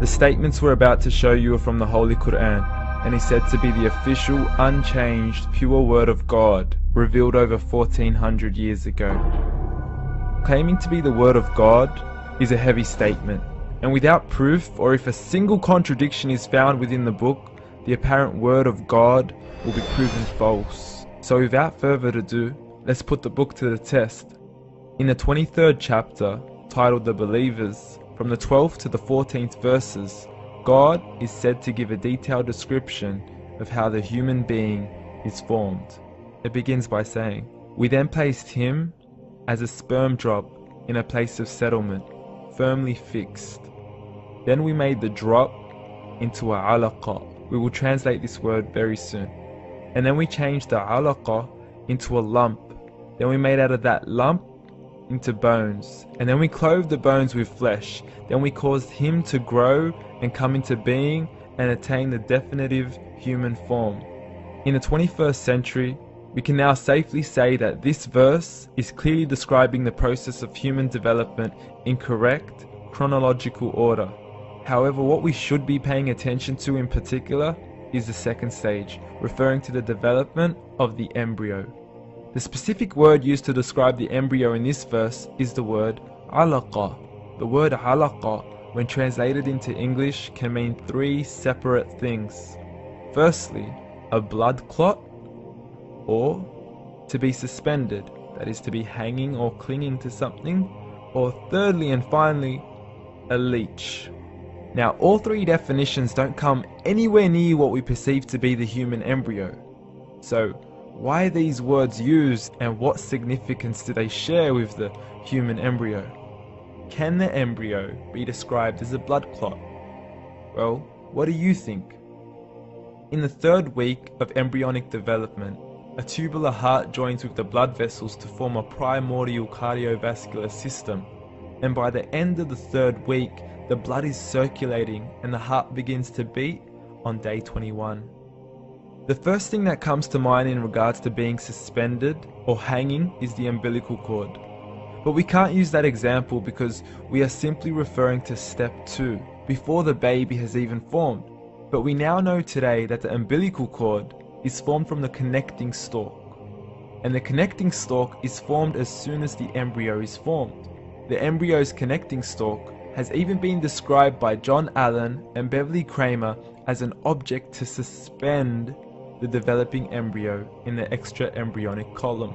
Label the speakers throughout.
Speaker 1: The statements we're about to show you are from the Holy Quran, and is said to be the official, unchanged, pure word of God, revealed over 1400 years ago. Claiming to be the word of God is a heavy statement, and without proof, or if a single contradiction is found within the book, the apparent word of God will be proven false. So without further ado, let's put the book to the test. In the 23rd chapter, titled The Believers, from the 12th to the 14th verses, God is said to give a detailed description of how the human being is formed. It begins by saying, "We then placed him as a sperm drop in a place of settlement, firmly fixed. Then we made the drop into a alaqa." We will translate this word very soon. "And then we changed the alaqa into a lump. Then we made out of that lump into bones. And then we clothed the bones with flesh. Then we caused him to grow and come into being and attain the definitive human form." In the 21st century, we can now safely say that this verse is clearly describing the process of human development in correct chronological order. However, what we should be paying attention to in particular is the second stage, referring to the development of the embryo. The specific word used to describe the embryo in this verse is the word alaqa. The word alaqa, when translated into English, can mean three separate things. Firstly, a blood clot, or to be suspended, that is to be hanging or clinging to something, or thirdly and finally, a leech. Now, all three definitions don't come anywhere near what we perceive to be the human embryo. So, why are these words used, and what significance do they share with the human embryo? Can the embryo be described as a blood clot? Well, what do you think? In the 3rd week of embryonic development, a tubular heart joins with the blood vessels to form a primordial cardiovascular system, and by the end of the 3rd week, the blood is circulating and the heart begins to beat on day 21. The first thing that comes to mind in regards to being suspended or hanging is the umbilical cord. But we can't use that example because we are simply referring to step 2, before the baby has even formed. But we now know today that the umbilical cord is formed from the connecting stalk. And the connecting stalk is formed as soon as the embryo is formed. The embryo's connecting stalk has even been described by John Allen and Beverly Kramer as an object to suspend the developing embryo in the extra-embryonic column.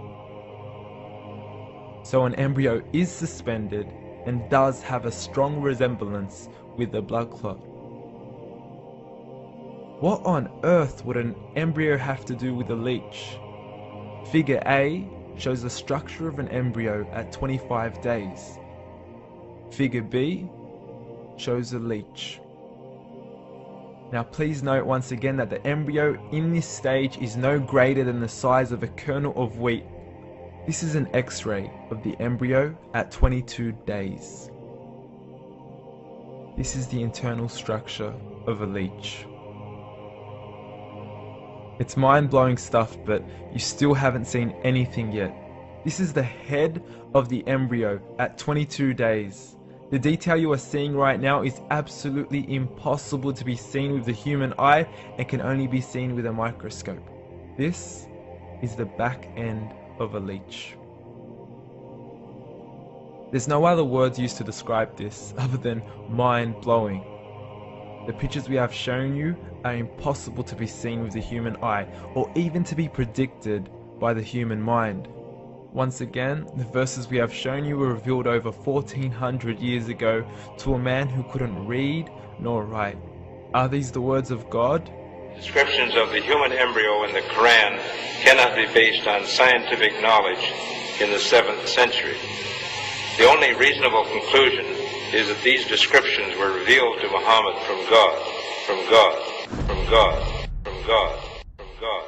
Speaker 1: So an embryo is suspended and does have a strong resemblance with a blood clot. What on earth would an embryo have to do with a leech? Figure A shows the structure of an embryo at 25 days. Figure B shows a leech. Now please note once again that the embryo in this stage is no greater than the size of a kernel of wheat. This is an X-ray of the embryo at 22 days. This is the internal structure of a leech. It's mind-blowing stuff, but you still haven't seen anything yet. This is the head of the embryo at 22 days. The detail you are seeing right now is absolutely impossible to be seen with the human eye and can only be seen with a microscope. This is the back end of a leech. There's no other words used to describe this other than mind-blowing. The pictures we have shown you are impossible to be seen with the human eye, or even to be predicted by the human mind. Once again, the verses we have shown you were revealed over 1400 years ago to a man who couldn't read nor write. Are these the words of God?
Speaker 2: Descriptions of the human embryo in the Quran cannot be based on scientific knowledge in the 7th century. The only reasonable conclusion is that these descriptions were revealed to Muhammad from God, from God, from God, from God, from God.